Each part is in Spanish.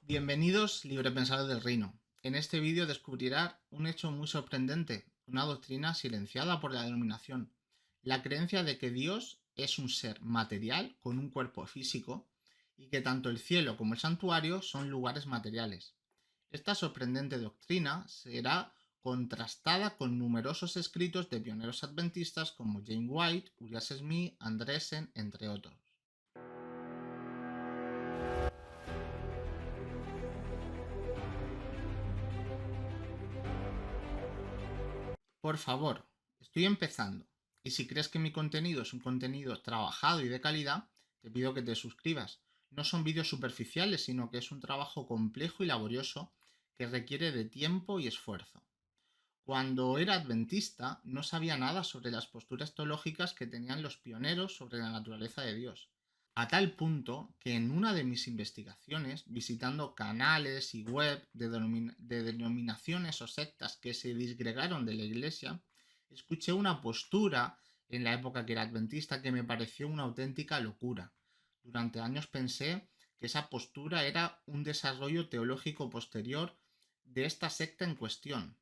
Bienvenidos, librepensadores del reino. En este vídeo descubrirá un hecho muy sorprendente, una doctrina silenciada por la denominación, la creencia de que Dios es un ser material con un cuerpo físico y que tanto el cielo como el santuario son lugares materiales. Esta sorprendente doctrina será contrastada con numerosos escritos de pioneros adventistas como James White, Uriah Smith, Andresen, entre otros. Por favor, estoy empezando. Y si crees que mi contenido es un contenido trabajado y de calidad, te pido que te suscribas. No son vídeos superficiales, sino que es un trabajo complejo y laborioso que requiere de tiempo y esfuerzo. Cuando era adventista, no sabía nada sobre las posturas teológicas que tenían los pioneros sobre la naturaleza de Dios. A tal punto que en una de mis investigaciones, visitando canales y web de denominaciones o sectas que se disgregaron de la iglesia, escuché una postura en la época que era adventista que me pareció una auténtica locura. Durante años pensé que esa postura era un desarrollo teológico posterior de esta secta en cuestión.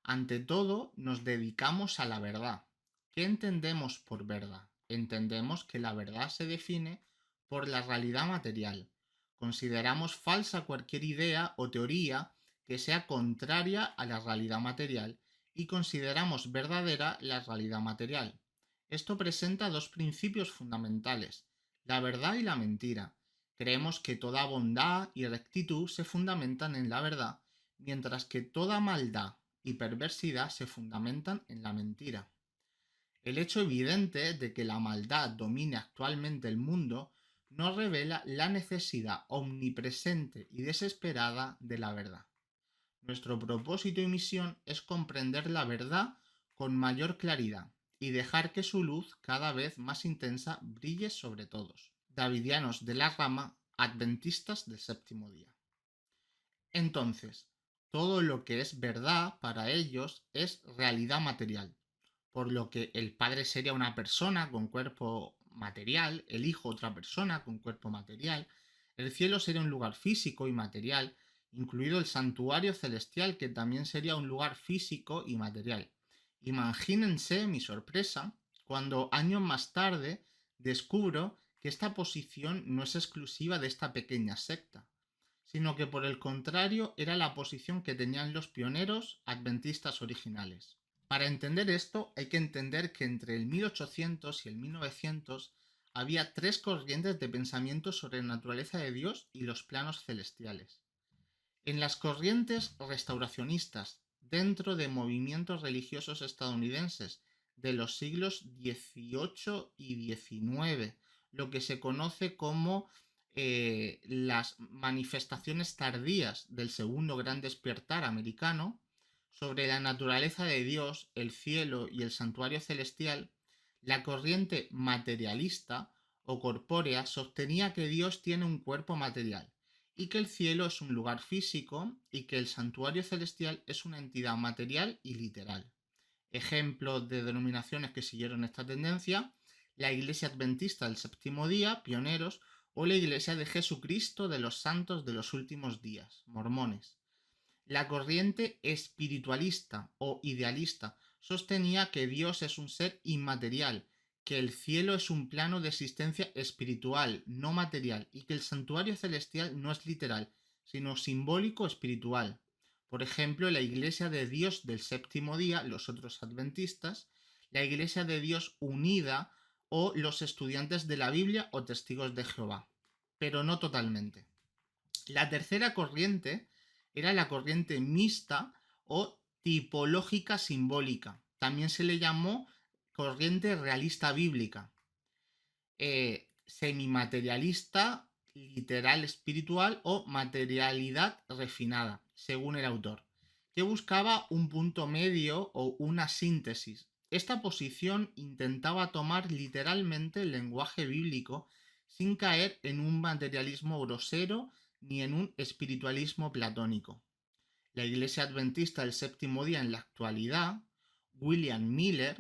Ante todo, nos dedicamos a la verdad. ¿Qué entendemos por verdad? Entendemos que la verdad se define por la realidad material. Consideramos falsa cualquier idea o teoría que sea contraria a la realidad material y consideramos verdadera la realidad material. Esto presenta dos principios fundamentales, la verdad y la mentira. Creemos que toda bondad y rectitud se fundamentan en la verdad, mientras que toda maldad y perversidad se fundamentan en la mentira. El hecho evidente de que la maldad domine actualmente el mundo nos revela la necesidad omnipresente y desesperada de la verdad. Nuestro propósito y misión es comprender la verdad con mayor claridad y dejar que su luz cada vez más intensa brille sobre todos. Davidianos de la rama, adventistas del séptimo día. Entonces, todo lo que es verdad para ellos es realidad material, por lo que el Padre sería una persona con cuerpo material, el Hijo otra persona con cuerpo material, el cielo sería un lugar físico y material, incluido el santuario celestial que también sería un lugar físico y material. Imagínense mi sorpresa cuando años más tarde descubro que esta posición no es exclusiva de esta pequeña secta, sino que por el contrario era la posición que tenían los pioneros adventistas originales. Para entender esto hay que entender que entre el 1800 y el 1900 había tres corrientes de pensamiento sobre la naturaleza de Dios y los planos celestiales. En las corrientes restauracionistas, dentro de movimientos religiosos estadounidenses de los siglos XVIII y XIX, lo que se conoce como las manifestaciones tardías del segundo gran despertar americano, sobre la naturaleza de Dios, el cielo y el santuario celestial, la corriente materialista o corpórea sostenía que Dios tiene un cuerpo material y que el cielo es un lugar físico y que el santuario celestial es una entidad material y literal. Ejemplos de denominaciones que siguieron esta tendencia: la Iglesia Adventista del Séptimo Día, pioneros, o la Iglesia de Jesucristo de los Santos de los Últimos Días, mormones. La corriente espiritualista o idealista sostenía que Dios es un ser inmaterial, que el cielo es un plano de existencia espiritual, no material, y que el santuario celestial no es literal, sino simbólico espiritual. Por ejemplo, la Iglesia de Dios del Séptimo Día, los otros adventistas, la Iglesia de Dios Unida o los estudiantes de la Biblia o testigos de Jehová, pero no totalmente. La tercera corriente era la corriente mixta o tipológica simbólica. También se le llamó corriente realista bíblica, semimaterialista, literal espiritual o materialidad refinada, según el autor, que buscaba un punto medio o una síntesis. Esta posición intentaba tomar literalmente el lenguaje bíblico sin caer en un materialismo grosero ni en un espiritualismo platónico. La Iglesia Adventista del Séptimo Día en la actualidad, William Miller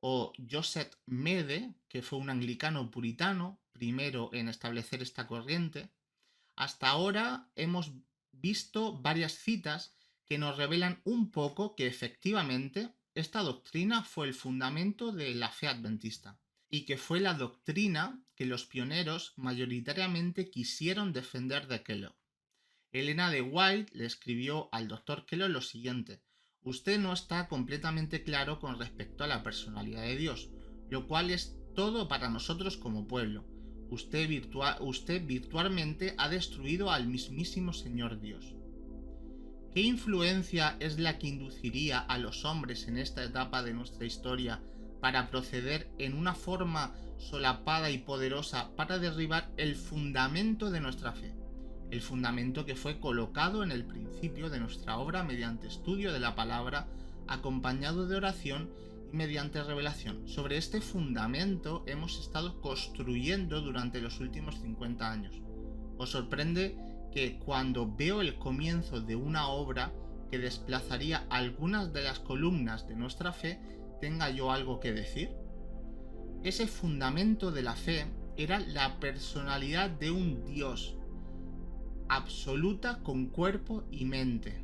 o Joseph Mede, que fue un anglicano puritano, primero en establecer esta corriente, Hasta ahora hemos visto varias citas que nos revelan un poco que efectivamente esta doctrina fue el fundamento de la fe adventista y que fue la doctrina que los pioneros mayoritariamente quisieron defender de Kellogg. Elena de White le escribió al Dr. Kellogg lo siguiente: usted no está completamente claro con respecto a la personalidad de Dios, lo cual es todo para nosotros como pueblo. Usted virtualmente ha destruido al mismísimo Señor Dios. ¿Qué influencia es la que induciría a los hombres en esta etapa de nuestra historia para proceder en una forma solapada y poderosa para derribar el fundamento de nuestra fe? El fundamento que fue colocado en el principio de nuestra obra mediante estudio de la palabra, acompañado de oración y mediante revelación. Sobre este fundamento hemos estado construyendo durante los últimos 50 años. ¿Os sorprende que cuando veo el comienzo de una obra que desplazaría algunas de las columnas de nuestra fe, tenga yo algo que decir? Ese fundamento de la fe era la personalidad de un Dios absoluta con cuerpo y mente.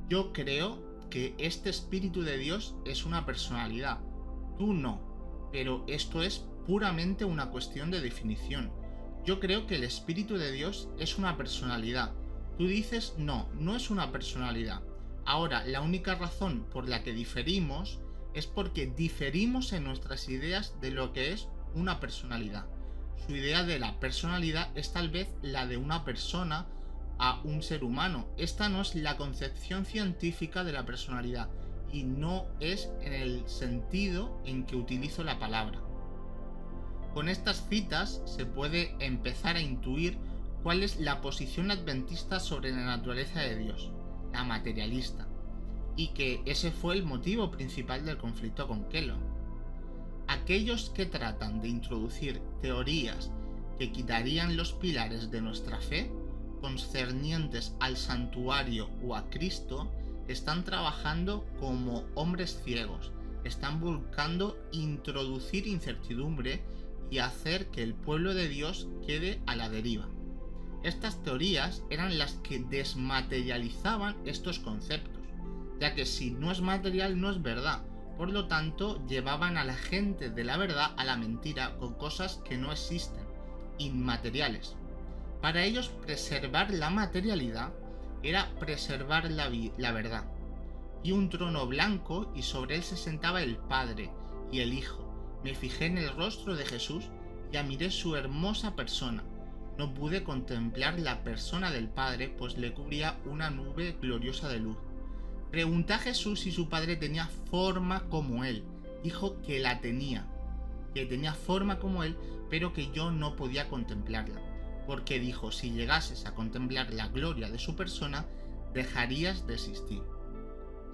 Yo creo que este Espíritu de Dios es una personalidad. Tú no, pero esto es puramente una cuestión de definición. Yo creo que el Espíritu de Dios es una personalidad. Tú dices no, no es una personalidad. Ahora, la única razón por la que diferimos es porque diferimos en nuestras ideas de lo que es una personalidad. Su idea de la personalidad es tal vez la de una persona a un ser humano. Esta no es la concepción científica de la personalidad y no es en el sentido en que utilizo la palabra. Con estas citas se puede empezar a intuir cuál es la posición adventista sobre la naturaleza de Dios, la materialista, y que ese fue el motivo principal del conflicto con Kellogg. Aquellos que tratan de introducir teorías que quitarían los pilares de nuestra fe, concernientes al santuario o a Cristo, están trabajando como hombres ciegos, están buscando introducir incertidumbre y hacer que el pueblo de Dios quede a la deriva. Estas teorías eran las que desmaterializaban estos conceptos, ya que si no es material no es verdad. Por lo tanto, llevaban a la gente de la verdad a la mentira con cosas que no existen, inmateriales. Para ellos, preservar la materialidad era preservar la verdad. Vi un trono blanco y sobre él se sentaba el Padre y el Hijo. Me fijé en el rostro de Jesús y admiré su hermosa persona. No pude contemplar la persona del Padre, pues le cubría una nube gloriosa de luz. Pregunté a Jesús si su padre tenía forma como él. Dijo que la tenía, que tenía forma como él, pero que yo no podía contemplarla. Porque dijo, si llegases a contemplar la gloria de su persona, dejarías de existir.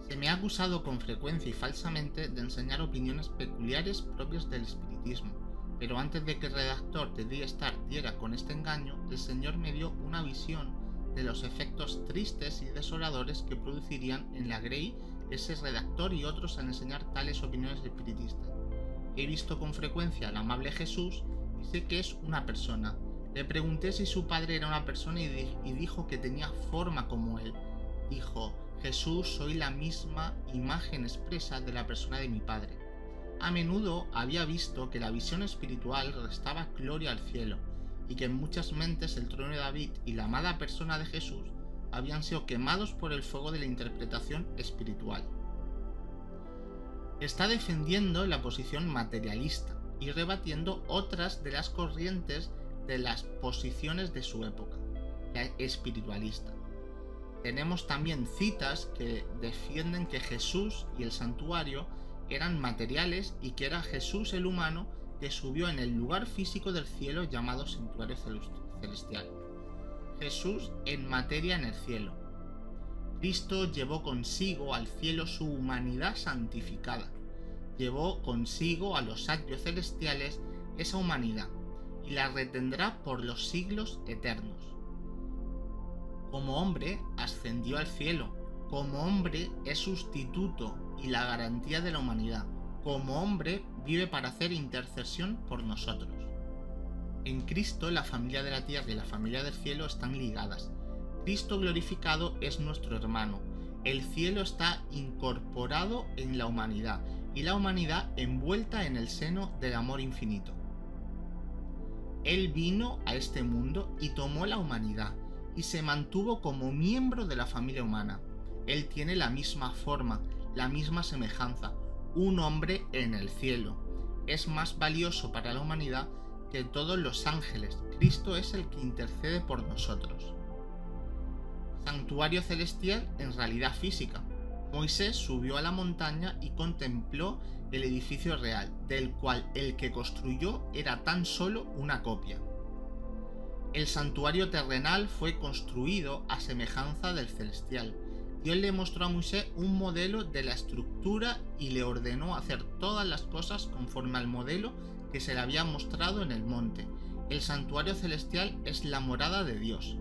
Se me ha acusado con frecuencia y falsamente de enseñar opiniones peculiares propias del espiritismo. Pero antes de que el redactor de The Star diera con este engaño, el Señor me dio una visión de los efectos tristes y desoladores que producirían en la Grey ese redactor y otros al enseñar tales opiniones espiritistas. He visto con frecuencia al amable Jesús y sé que es una persona. Le pregunté si su padre era una persona y dijo que tenía forma como él. Dijo, Jesús, soy la misma imagen expresa de la persona de mi padre. A menudo había visto que la visión espiritual restaba gloria al cielo, y que en muchas mentes el trono de David y la amada persona de Jesús habían sido quemados por el fuego de la interpretación espiritual. Está defendiendo la posición materialista y rebatiendo otras de las corrientes de las posiciones de su época, la espiritualista. Tenemos también citas que defienden que Jesús y el santuario eran materiales y que era Jesús el humano que subió en el lugar físico del cielo llamado santuario celestial. Jesús en materia en el cielo. Cristo llevó consigo al cielo su humanidad santificada. Llevó consigo a los atrios celestiales esa humanidad y la retendrá por los siglos eternos. Como hombre ascendió al cielo. Como hombre es sustituto y la garantía de la humanidad. Como hombre vive para hacer intercesión por nosotros. En Cristo la familia de la tierra y la familia del cielo están ligadas. Cristo glorificado es nuestro hermano. El cielo está incorporado en la humanidad y la humanidad envuelta en el seno del amor infinito. Él vino a este mundo y tomó la humanidad y se mantuvo como miembro de la familia humana. Él tiene la misma forma, la misma semejanza, un hombre en el cielo. Es más valioso para la humanidad que todos los ángeles. Cristo es el que intercede por nosotros. Santuario celestial en realidad física. Moisés subió a la montaña y contempló el edificio real, del cual el que construyó era tan solo una copia. El santuario terrenal fue construido a semejanza del celestial. Dios le mostró a Moisés un modelo de la estructura y le ordenó hacer todas las cosas conforme al modelo que se le había mostrado en el monte. El santuario celestial es la morada de Dios.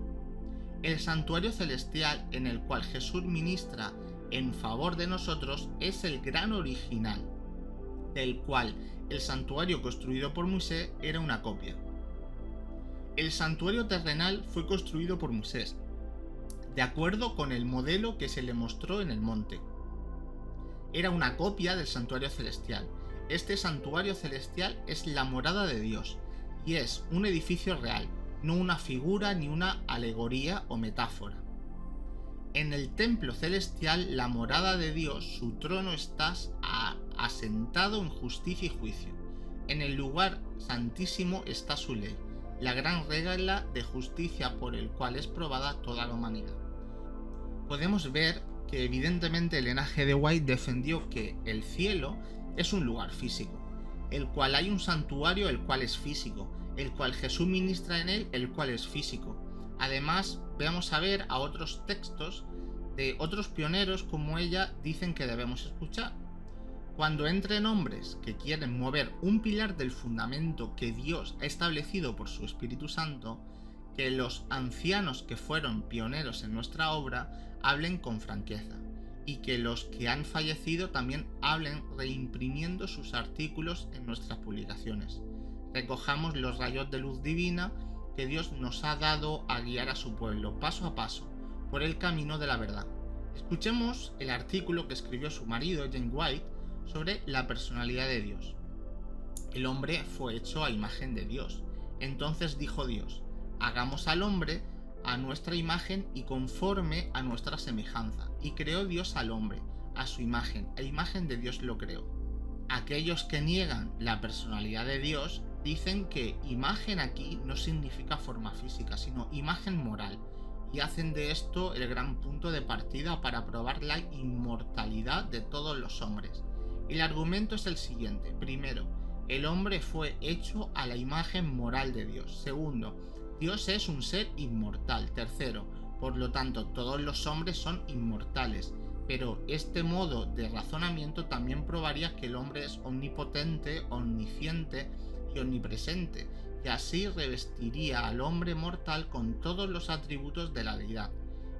El santuario celestial en el cual Jesús ministra en favor de nosotros es el gran original, del cual el santuario construido por Moisés era una copia. El santuario terrenal fue construido por Moisés, de acuerdo con el modelo que se le mostró en el monte. Era una copia del santuario celestial. Este santuario celestial es la morada de Dios y es un edificio real, no una figura ni una alegoría o metáfora. En el templo celestial, la morada de Dios, su trono está asentado en justicia y juicio. En el lugar santísimo está su ley, la gran regla de justicia por el cual es probada toda la humanidad. Podemos ver que evidentemente Elena G. de White defendió que el cielo es un lugar físico, el cual hay un santuario el cual es físico, el cual Jesús ministra en él, el cual es físico. Además, vamos a ver a otros textos de otros pioneros como ella dicen que debemos escuchar. Cuando entren hombres que quieren mover un pilar del fundamento que Dios ha establecido por su Espíritu Santo, que los ancianos que fueron pioneros en nuestra obra hablen con franqueza, y que los que han fallecido también hablen reimprimiendo sus artículos en nuestras publicaciones. Recojamos los rayos de luz divina que Dios nos ha dado a guiar a su pueblo paso a paso por el camino de la verdad. Escuchemos el artículo que escribió su marido Jane White sobre la personalidad de Dios. El hombre fue hecho a imagen de Dios. Entonces dijo Dios: hagamos al hombre a nuestra imagen y conforme a nuestra semejanza. Y creó Dios al hombre a su imagen, a imagen de Dios lo creó. Aquellos que niegan la personalidad de Dios dicen que imagen aquí no significa forma física, sino imagen moral, y hacen de esto el gran punto de partida para probar la inmortalidad de todos los hombres. El argumento es el siguiente: primero, el hombre fue hecho a la imagen moral de Dios. Segundo, Dios es un ser inmortal. Tercero, por lo tanto, todos los hombres son inmortales. Pero este modo de razonamiento también probaría que el hombre es omnipotente, omnisciente y omnipresente, y así revestiría al hombre mortal con todos los atributos de la deidad.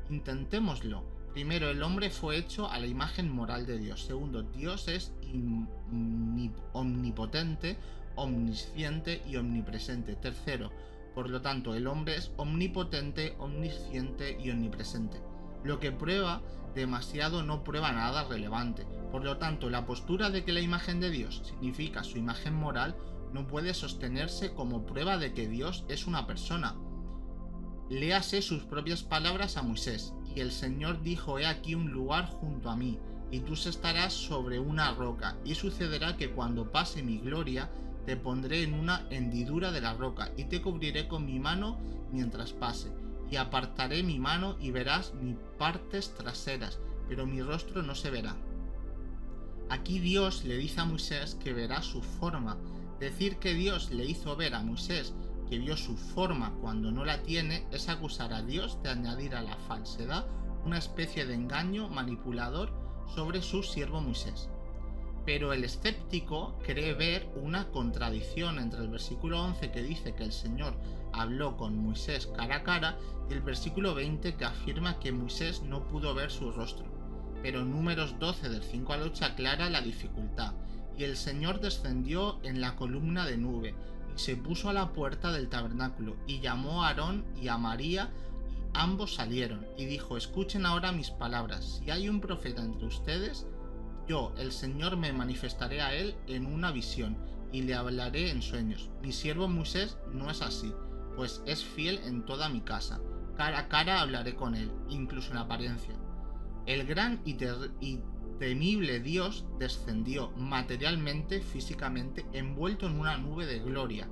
Intentémoslo. Primero, el hombre fue hecho a la imagen moral de Dios. Segundo, Dios es omnipotente, omnisciente y omnipresente. Tercero, por lo tanto, el hombre es omnipotente, omnisciente y omnipresente. Lo que prueba demasiado no prueba nada relevante. Por lo tanto, la postura de que la imagen de Dios significa su imagen moral no puede sostenerse como prueba de que Dios es una persona. Léase sus propias palabras a Moisés: y el Señor dijo: he aquí un lugar junto a mí, y tú estarás sobre una roca, y sucederá que cuando pase mi gloria, te pondré en una hendidura de la roca, y te cubriré con mi mano mientras pase, y apartaré mi mano y verás mis partes traseras, pero mi rostro no se verá. Aquí Dios le dice a Moisés que verá su forma. Decir que Dios le hizo ver a Moisés que vio su forma cuando no la tiene es acusar a Dios de añadir a la falsedad una especie de engaño manipulador sobre su siervo Moisés. Pero el escéptico cree ver una contradicción entre el versículo 11 que dice que el Señor habló con Moisés cara a cara y el versículo 20 que afirma que Moisés no pudo ver su rostro. Pero Números 12 del 5 al 8 aclara la dificultad: y el Señor descendió en la columna de nube y se puso a la puerta del tabernáculo y llamó a Aarón y a María, y ambos salieron, y dijo: escuchen ahora mis palabras. Si hay un profeta entre ustedes, yo, el Señor, me manifestaré a él en una visión y le hablaré en sueños. Mi siervo Moisés no es así, pues es fiel en toda mi casa. Cara a cara hablaré con él, incluso en apariencia. El gran y temible Dios descendió materialmente, físicamente, envuelto en una nube de gloria.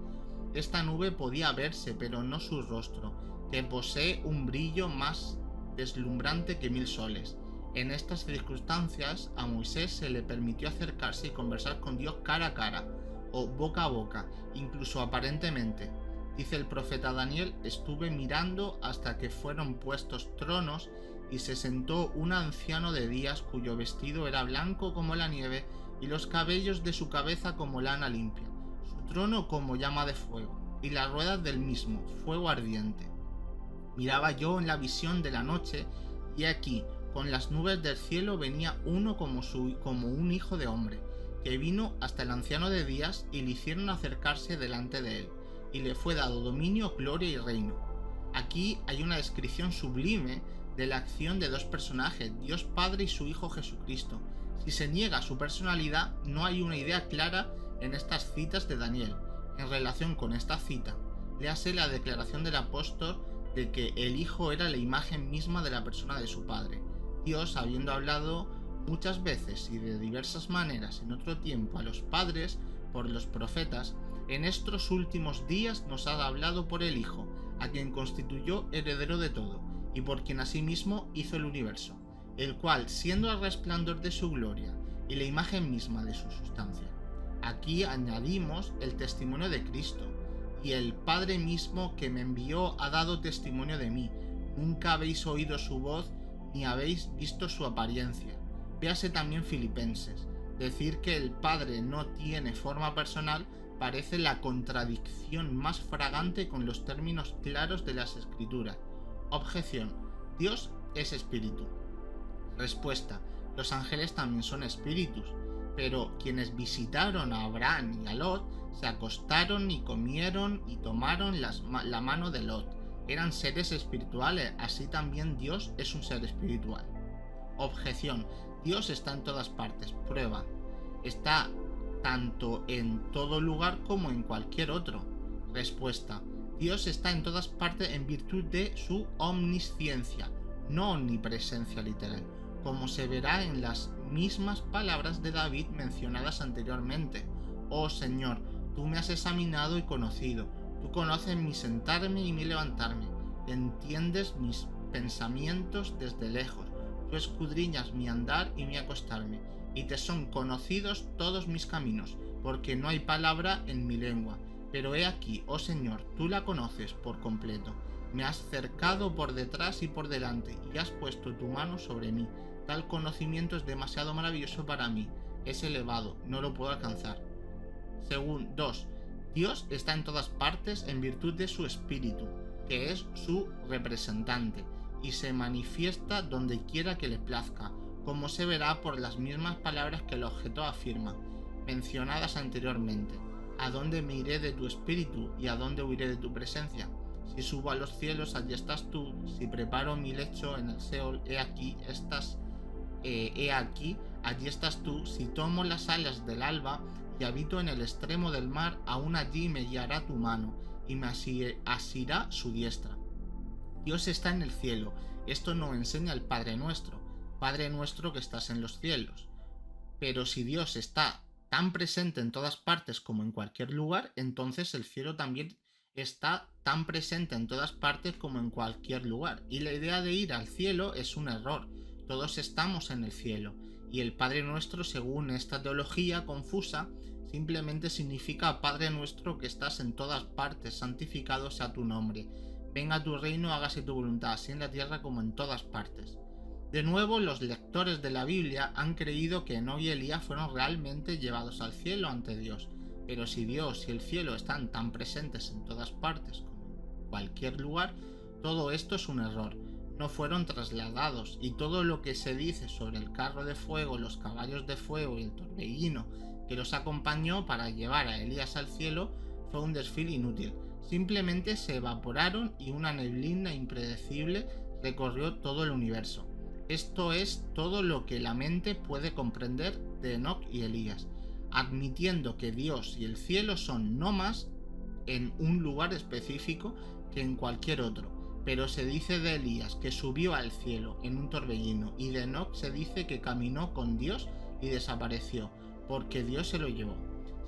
Esta nube podía verse, pero no su rostro, que posee un brillo más deslumbrante que 1000 soles. En estas circunstancias, a Moisés se le permitió acercarse y conversar con Dios cara a cara, o boca a boca, incluso aparentemente. Dice el profeta Daniel: estuve mirando hasta que fueron puestos tronos, y se sentó un anciano de días cuyo vestido era blanco como la nieve, y los cabellos de su cabeza como lana limpia, su trono como llama de fuego, y las ruedas del mismo, fuego ardiente. Miraba yo en la visión de la noche, y aquí, con las nubes del cielo venía uno como un hijo de hombre, que vino hasta el anciano de días, y le hicieron acercarse delante de él, y le fue dado dominio, gloria y reino. Aquí hay una descripción sublime de la acción de dos personajes, Dios Padre y su Hijo Jesucristo. Si se niega su personalidad, no hay una idea clara en estas citas de Daniel. En relación con esta cita, léase la declaración del apóstol de que el Hijo era la imagen misma de la persona de su Padre. Dios, habiendo hablado muchas veces y de diversas maneras en otro tiempo a los padres por los profetas, en estos últimos días nos ha hablado por el Hijo, a quien constituyó heredero de todo, y por quien asimismo hizo el universo, el cual, siendo el resplandor de su gloria y la imagen misma de su sustancia. Aquí añadimos el testimonio de Cristo, y el Padre mismo que me envió ha dado testimonio de mí. Nunca habéis oído su voz, ni habéis visto su apariencia. Véase también Filipenses. Decir que el Padre no tiene forma personal parece la contradicción más fragante con los términos claros de las Escrituras. Objeción: Dios es espíritu. Respuesta: los ángeles también son espíritus, pero quienes visitaron a Abraham y a Lot se acostaron y comieron y tomaron la mano de Lot. Eran seres espirituales, así también Dios es un ser espiritual. Objeción: Dios está en todas partes. Prueba: está tanto en todo lugar como en cualquier otro. Respuesta: Dios está en todas partes en virtud de su omnisciencia, no omnipresencia literal, como se verá en las mismas palabras de David mencionadas anteriormente. Oh Señor, tú me has examinado y conocido, tú conoces mi sentarme y mi levantarme, entiendes mis pensamientos desde lejos, tú escudriñas mi andar y mi acostarme, y te son conocidos todos mis caminos, porque no hay palabra en mi lengua. Pero he aquí, oh Señor, tú la conoces por completo. Me has cercado por detrás y por delante, y has puesto tu mano sobre mí. Tal conocimiento es demasiado maravilloso para mí, es elevado, no lo puedo alcanzar. Según 2. Dios está en todas partes en virtud de su Espíritu, que es su representante, y se manifiesta donde quiera que le plazca, como se verá por las mismas palabras que el objeto afirma, mencionadas anteriormente. ¿A dónde me iré de tu espíritu y a dónde huiré de tu presencia? Si subo a los cielos, allí estás tú. Si preparo mi lecho en el Seol, he aquí, allí estás tú. Si tomo las alas del alba y habito en el extremo del mar, aún allí me guiará tu mano y me asirá su diestra. Dios está en el cielo. Esto nos enseña el Padre nuestro. Padre nuestro que estás en los cielos. Pero si Dios está tan presente en todas partes como en cualquier lugar, entonces el cielo también está tan presente en todas partes como en cualquier lugar. Y la idea de ir al cielo es un error. Todos estamos en el cielo. Y el Padre nuestro, según esta teología confusa, simplemente significa: Padre nuestro que estás en todas partes, santificado sea tu nombre. Venga tu reino, hágase tu voluntad, así en la tierra como en todas partes. De nuevo, los lectores de la Biblia han creído que Enoc y Elías fueron realmente llevados al cielo ante Dios. Pero si Dios y el cielo están tan presentes en todas partes como en cualquier lugar, todo esto es un error. No fueron trasladados, y todo lo que se dice sobre el carro de fuego, los caballos de fuego y el torbellino que los acompañó para llevar a Elías al cielo fue un desfile inútil. Simplemente se evaporaron y una neblina impredecible recorrió todo el universo. Esto es todo lo que la mente puede comprender de Enoc y Elías, admitiendo que Dios y el cielo son no más en un lugar específico que en cualquier otro. Pero se dice de Elías que subió al cielo en un torbellino, y de Enoc se dice que caminó con Dios y desapareció, porque Dios se lo llevó.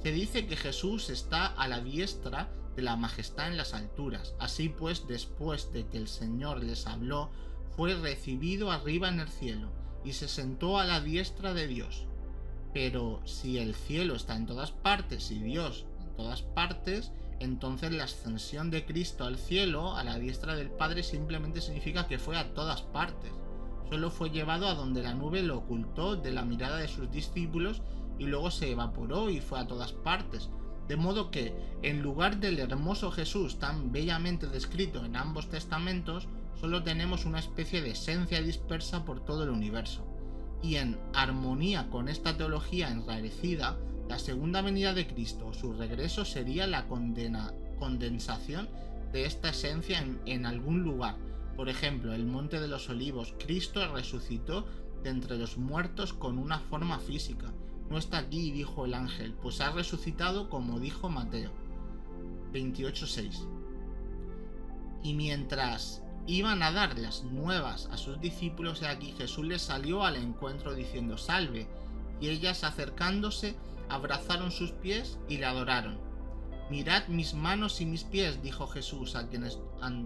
Se dice que Jesús está a la diestra de la majestad en las alturas. Así pues, después de que el Señor les habló, fue recibido arriba en el cielo, y se sentó a la diestra de Dios. Pero si el cielo está en todas partes y Dios en todas partes, entonces la ascensión de Cristo al cielo, a la diestra del Padre, simplemente significa que fue a todas partes. Solo fue llevado a donde la nube lo ocultó de la mirada de sus discípulos y luego se evaporó y fue a todas partes. De modo que, en lugar del hermoso Jesús tan bellamente descrito en ambos testamentos, solo tenemos una especie de esencia dispersa por todo el universo. Y en armonía con esta teología enrarecida, la segunda venida de Cristo o su regreso sería la condensación de esta esencia en algún lugar. Por ejemplo, el Monte de los Olivos. Cristo resucitó de entre los muertos con una forma física. No está aquí, dijo el ángel, pues ha resucitado como dijo Mateo 28:6. Y mientras iban a dar las nuevas a sus discípulos, aquí Jesús les salió al encuentro diciendo: «Salve», y ellas, acercándose, abrazaron sus pies y le adoraron. «Mirad mis manos y mis pies», dijo Jesús a quienes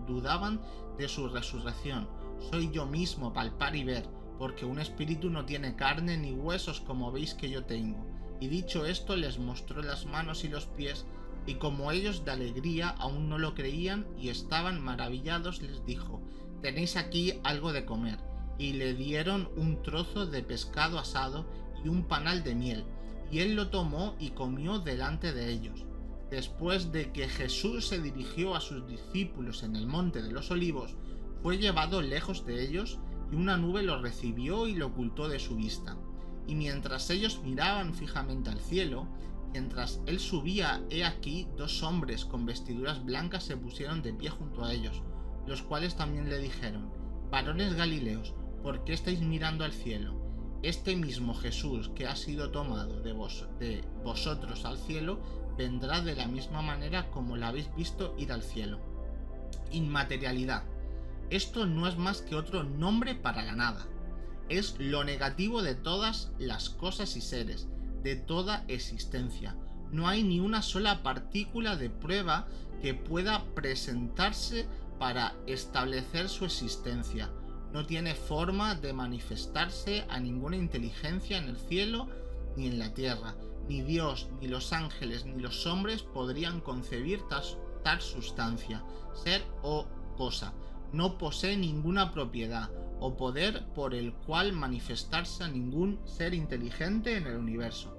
dudaban de su resurrección. «Soy yo mismo, palpar y ver, porque un espíritu no tiene carne ni huesos como veis que yo tengo». Y dicho esto, les mostró las manos y los pies, y como ellos de alegría aún no lo creían y estaban maravillados, les dijo: «Tenéis aquí algo de comer». Y le dieron un trozo de pescado asado y un panal de miel, y él lo tomó y comió delante de ellos. Después de que Jesús se dirigió a sus discípulos en el Monte de los Olivos, fue llevado lejos de ellos, y una nube lo recibió y lo ocultó de su vista. Y mientras ellos miraban fijamente al cielo, mientras él subía, he aquí dos hombres con vestiduras blancas se pusieron de pie junto a ellos, los cuales también le dijeron: «Varones Galileos, ¿por qué estáis mirando al cielo? Este mismo Jesús que ha sido tomado de vosotros al cielo, vendrá de la misma manera como lo habéis visto ir al cielo». Inmaterialidad. Esto no es más que otro nombre para la nada. Es lo negativo de todas las cosas y seres, de toda existencia. No hay ni una sola partícula de prueba que pueda presentarse para establecer su existencia. No tiene forma de manifestarse a ninguna inteligencia en el cielo ni en la tierra. Ni Dios, ni los ángeles, ni los hombres podrían concebir tal sustancia, ser o cosa. No posee ninguna propiedad o poder por el cual manifestarse a ningún ser inteligente en el universo.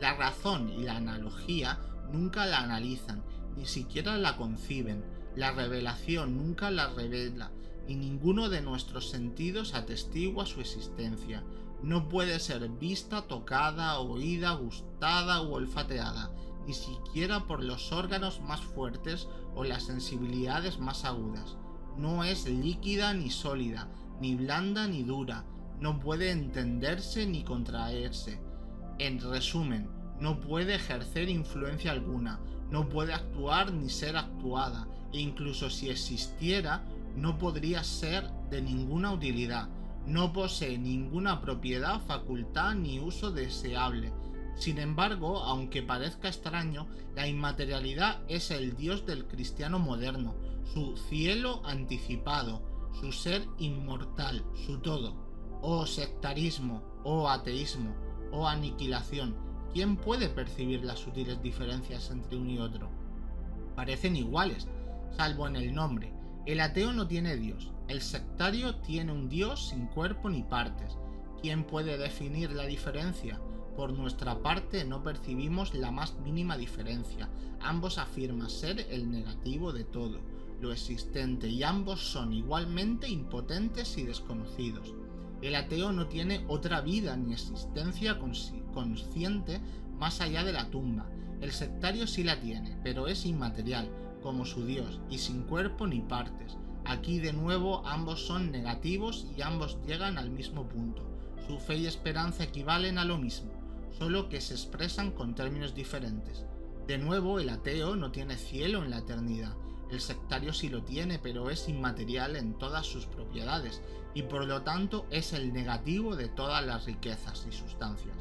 La razón y la analogía nunca la analizan, ni siquiera la conciben. La revelación nunca la revela, y ninguno de nuestros sentidos atestigua su existencia. No puede ser vista, tocada, oída, gustada o olfateada, ni siquiera por los órganos más fuertes o las sensibilidades más agudas. No es líquida ni sólida, ni blanda ni dura, no puede entenderse ni contraerse. En resumen, no puede ejercer influencia alguna, no puede actuar ni ser actuada, e incluso si existiera, no podría ser de ninguna utilidad. No posee ninguna propiedad, facultad ni uso deseable. Sin embargo, aunque parezca extraño, la inmaterialidad es el Dios del cristiano moderno, su cielo anticipado, su ser inmortal, su todo. Oh sectarismo, oh ateísmo, oh aniquilación. ¿Quién puede percibir las sutiles diferencias entre uno y otro? Parecen iguales, salvo en el nombre. El ateo no tiene Dios, el sectario tiene un Dios sin cuerpo ni partes. ¿Quién puede definir la diferencia? Por nuestra parte no percibimos la más mínima diferencia. Ambos afirman ser el negativo de todo, lo existente, y ambos son igualmente impotentes y desconocidos. El ateo no tiene otra vida ni existencia consciente más allá de la tumba. El sectario sí la tiene, pero es inmaterial, como su Dios, y sin cuerpo ni partes. Aquí de nuevo ambos son negativos y ambos llegan al mismo punto. Su fe y esperanza equivalen a lo mismo, solo que se expresan con términos diferentes. De nuevo, el ateo no tiene cielo en la eternidad. El sectario sí lo tiene, pero es inmaterial en todas sus propiedades, y por lo tanto es el negativo de todas las riquezas y sustancias.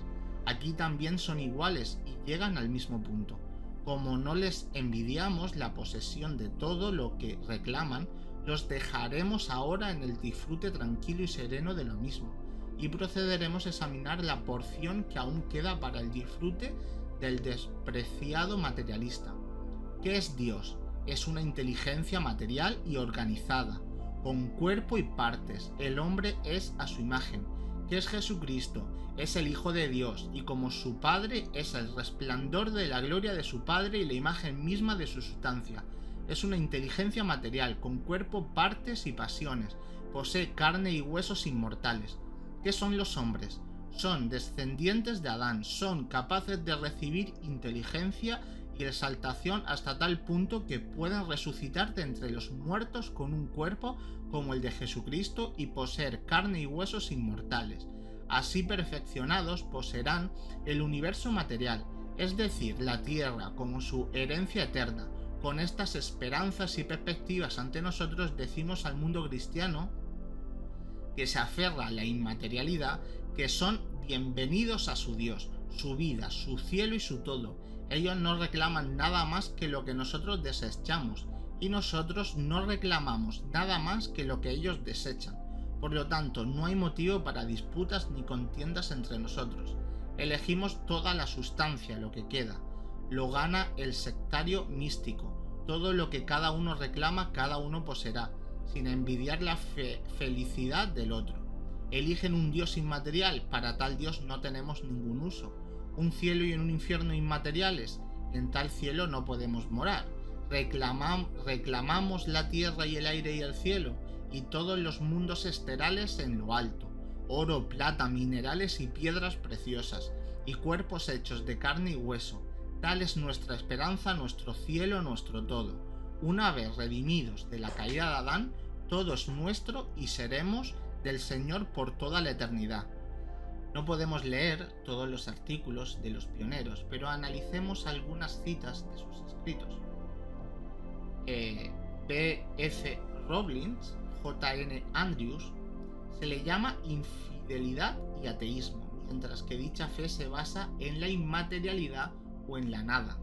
Aquí también son iguales y llegan al mismo punto. Como no les envidiamos la posesión de todo lo que reclaman, los dejaremos ahora en el disfrute tranquilo y sereno de lo mismo, y procederemos a examinar la porción que aún queda para el disfrute del despreciado materialista. ¿Qué es Dios? Es una inteligencia material y organizada, con cuerpo y partes. El hombre es a su imagen. ¿Qué es Jesucristo? Es el Hijo de Dios, y como su Padre es el resplandor de la gloria de su Padre y la imagen misma de su sustancia. Es una inteligencia material, con cuerpo, partes y pasiones. Posee carne y huesos inmortales. ¿Qué son los hombres? Son descendientes de Adán, son capaces de recibir inteligencia y exaltación hasta tal punto que pueden resucitar de entre los muertos con un cuerpo como el de Jesucristo y poseer carne y huesos inmortales. Así perfeccionados poseerán el universo material, es decir, la tierra como su herencia eterna. Con estas esperanzas y perspectivas ante nosotros decimos al mundo cristiano que se aferra a la inmaterialidad que son bienvenidos a su Dios, su vida, su cielo y su todo. Ellos no reclaman nada más que lo que nosotros desechamos, y nosotros no reclamamos nada más que lo que ellos desechan. Por lo tanto, no hay motivo para disputas ni contiendas entre nosotros. Elegimos toda la sustancia, lo que queda. Lo gana el sectario místico. Todo lo que cada uno reclama, cada uno poseerá, sin envidiar la felicidad del otro. Eligen un Dios inmaterial, para tal Dios no tenemos ningún uso. Un cielo y un infierno inmateriales, en tal cielo no podemos morar. Reclamamos la tierra y el aire y el cielo, y todos los mundos esterales en lo alto, oro, plata, minerales y piedras preciosas, y cuerpos hechos de carne y hueso. Tal es nuestra esperanza, nuestro cielo, nuestro todo. Una vez redimidos de la caída de Adán, todo es nuestro y seremos del Señor por toda la eternidad. No podemos leer todos los artículos de los pioneros, pero analicemos algunas citas de sus escritos. B.F. Rollins, J.N. Andrews, se le llama infidelidad y ateísmo, mientras que dicha fe se basa en la inmaterialidad o en la nada.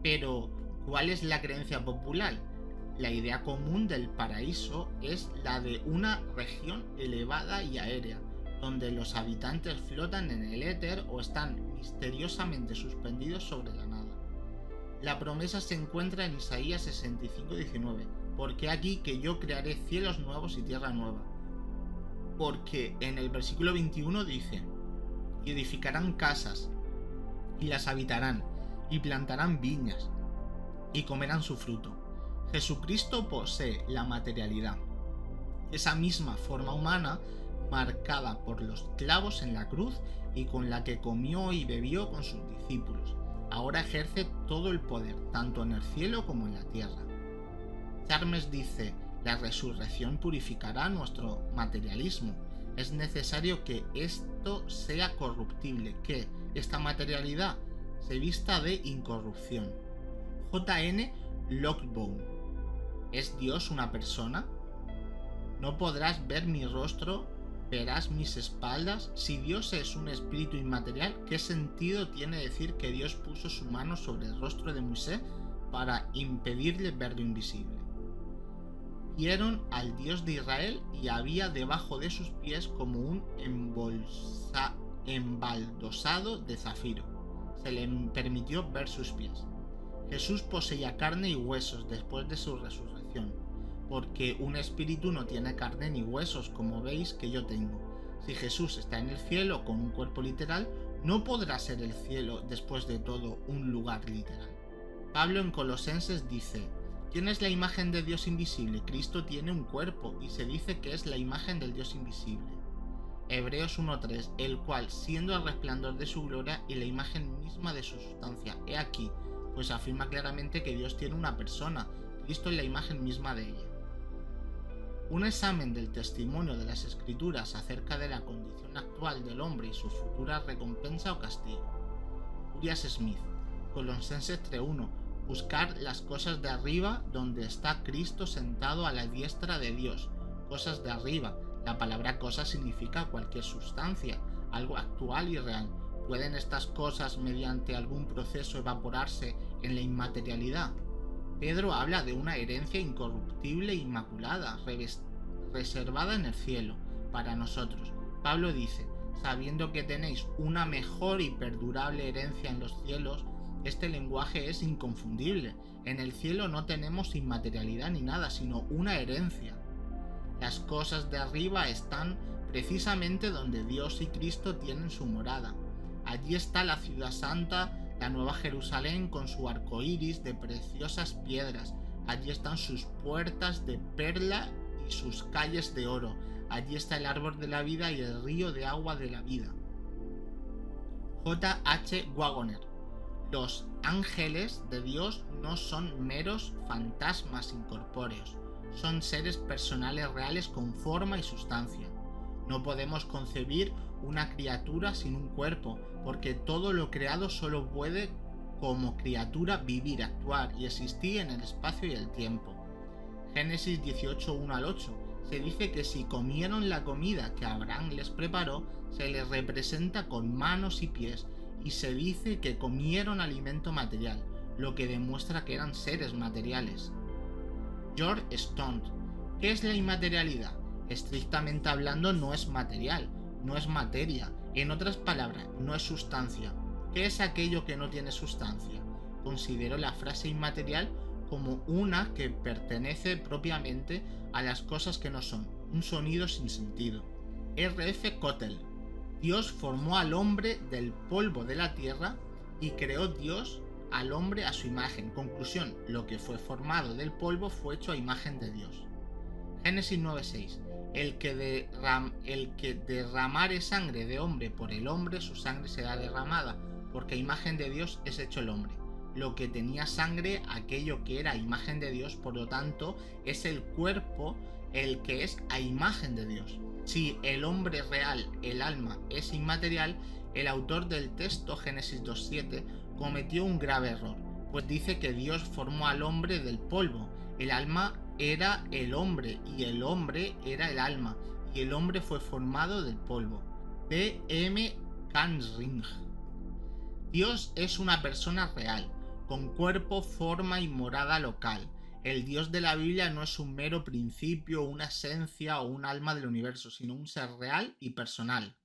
Pero, ¿cuál es la creencia popular? La idea común del paraíso es la de una región elevada y aérea, donde los habitantes flotan en el éter o están misteriosamente suspendidos sobre la nada. La promesa se encuentra en Isaías 65:19, porque aquí que yo crearé cielos nuevos y tierra nueva. Porque en el versículo 21 dice, y edificarán casas, y las habitarán, y plantarán viñas, y comerán su fruto. Jesucristo posee la materialidad, esa misma forma humana marcada por los clavos en la cruz y con la que comió y bebió con sus discípulos. Ahora ejerce todo el poder, tanto en el cielo como en la tierra. Charmes dice, la resurrección purificará nuestro materialismo. Es necesario que esto sea corruptible, que esta materialidad se vista de incorrupción. J.N. Lockbone. ¿Es Dios una persona? No podrás ver mi rostro, verás mis espaldas. Si Dios es un espíritu inmaterial, ¿qué sentido tiene decir que Dios puso su mano sobre el rostro de Moisés para impedirle ver lo invisible? Vieron al Dios de Israel y había debajo de sus pies como un embaldosado de zafiro. Se le permitió ver sus pies. Jesús poseía carne y huesos después de su resurrección, porque un espíritu no tiene carne ni huesos, como veis que yo tengo. Si Jesús está en el cielo con un cuerpo literal, no podrá ser el cielo, después de todo, un lugar literal. Pablo en Colosenses dice, ¿quién es la imagen de Dios invisible? Cristo tiene un cuerpo y se dice que es la imagen del Dios invisible. Hebreos 1:3, el cual, siendo el resplandor de su gloria y la imagen misma de su sustancia. He aquí, pues afirma claramente que Dios tiene una persona, Cristo es la imagen misma de ella. Un examen del testimonio de las Escrituras acerca de la condición actual del hombre y su futura recompensa o castigo. Urias Smith, Colosenses 3:1. Buscar las cosas de arriba donde está Cristo sentado a la diestra de Dios. Cosas de arriba. La palabra cosa significa cualquier sustancia, algo actual y real. ¿Pueden estas cosas mediante algún proceso evaporarse en la inmaterialidad? Pedro habla de una herencia incorruptible e inmaculada, reservada en el cielo, para nosotros. Pablo dice, sabiendo que tenéis una mejor y perdurable herencia en los cielos, este lenguaje es inconfundible. En el cielo no tenemos inmaterialidad ni nada, sino una herencia. Las cosas de arriba están precisamente donde Dios y Cristo tienen su morada. Allí está la ciudad santa, la nueva Jerusalén con su arco iris de preciosas piedras. Allí están sus puertas de perla y sus calles de oro. Allí está el árbol de la vida y el río de agua de la vida. J. H. Wagoner. Los ángeles de Dios no son meros fantasmas incorpóreos, son seres personales reales con forma y sustancia. No podemos concebir una criatura sin un cuerpo, porque todo lo creado solo puede, como criatura, vivir, actuar y existir en el espacio y el tiempo. Génesis 18:1-8 se dice que si comieron la comida que Abraham les preparó, se les representa con manos y pies, y se dice que comieron alimento material, lo que demuestra que eran seres materiales. George Stone. ¿Qué es la inmaterialidad? Estrictamente hablando no es material, no es materia, en otras palabras, no es sustancia. ¿Qué es aquello que no tiene sustancia? Considero la frase inmaterial como una que pertenece propiamente a las cosas que no son, un sonido sin sentido. R. F. Cottle. Dios formó al hombre del polvo de la tierra y creó Dios al hombre a su imagen. Conclusión, lo que fue formado del polvo fue hecho a imagen de Dios. Génesis 9:6. El que derramare sangre de hombre por el hombre, su sangre será derramada, porque a imagen de Dios es hecho el hombre. Lo que tenía sangre, aquello que era a imagen de Dios, por lo tanto, es el cuerpo el que es a imagen de Dios. Si el hombre real, el alma, es inmaterial, el autor del texto, Génesis 2:7, cometió un grave error, pues dice que Dios formó al hombre del polvo. El alma era el hombre y el hombre era el alma, y el hombre fue formado del polvo. P. M. Kanring. Dios es una persona real, con cuerpo, forma y morada local. El Dios de la Biblia no es un mero principio, una esencia o un alma del universo, sino un ser real y personal.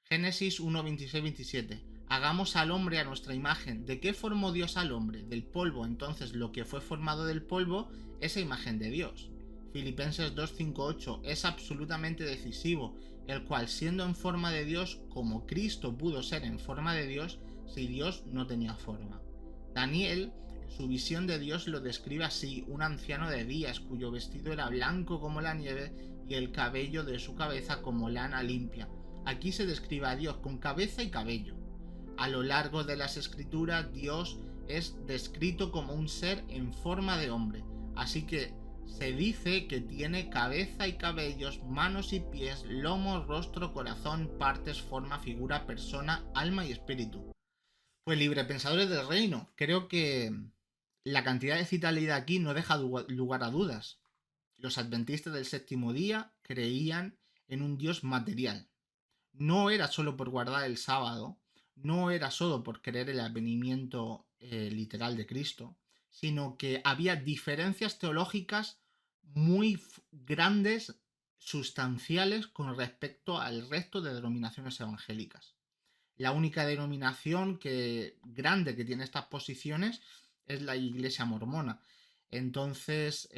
Génesis 1:26-27. Hagamos al hombre a nuestra imagen. ¿De qué formó Dios al hombre? Del polvo. Entonces lo que fue formado del polvo es la imagen de Dios. Filipenses 2:5-8 es absolutamente decisivo, el cual siendo en forma de Dios, como Cristo pudo ser en forma de Dios, si Dios no tenía forma. Daniel, en su visión de Dios, lo describe así: un anciano de días cuyo vestido era blanco como la nieve y el cabello de su cabeza como lana limpia. Aquí se describe a Dios con cabeza y cabello. A lo largo de las escrituras, Dios es descrito como un ser en forma de hombre, así que se dice que tiene cabeza y cabellos, manos y pies, lomo, rostro, corazón, partes, forma, figura, persona, alma y espíritu. Pues librepensadores del reino, creo que la cantidad de citalidad aquí no deja lugar a dudas. Los adventistas del séptimo día creían en un Dios material. No era solo por guardar el sábado, no era solo por creer el advenimiento literal de Cristo, sino que había diferencias teológicas muy grandes, sustanciales con respecto al resto de denominaciones evangélicas. La única denominación grande que tiene estas posiciones es la Iglesia mormona. Entonces,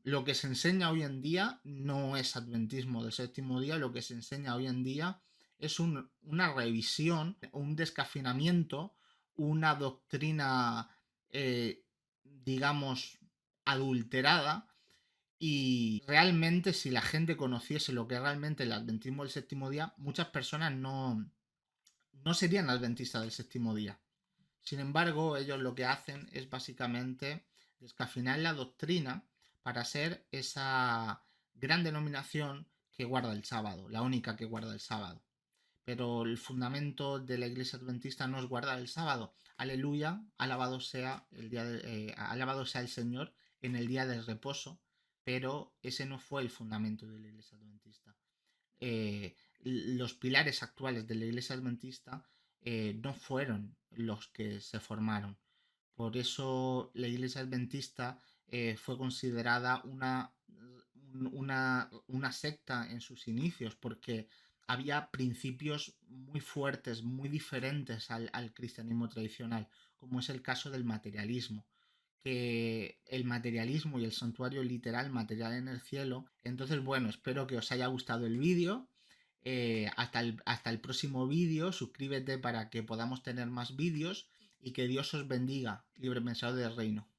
lo que se enseña hoy en día no es adventismo del séptimo día, lo que se enseña hoy en día es una revisión, un descafeinamiento, una doctrina, digamos, adulterada, Y realmente, si la gente conociese lo que es realmente el adventismo del séptimo día, muchas personas no serían adventistas del séptimo día. Sin embargo, ellos lo que hacen es básicamente descafeinar la doctrina para ser esa gran denominación que guarda el sábado, la única que guarda el sábado. Pero el fundamento de la iglesia adventista no es guardar el sábado. Aleluya, alabado sea el Señor en el día del reposo, pero ese no fue el fundamento de la iglesia adventista. Los pilares actuales de la iglesia adventista no fueron los que se formaron. Por eso la iglesia adventista fue considerada una secta en sus inicios, porque había principios muy fuertes, muy diferentes al cristianismo tradicional, como es el caso del materialismo, que el materialismo y el santuario literal, material en el cielo. Entonces, bueno, espero que os haya gustado el vídeo. Hasta el próximo vídeo, suscríbete para que podamos tener más vídeos y que Dios os bendiga, libre mensaje del reino.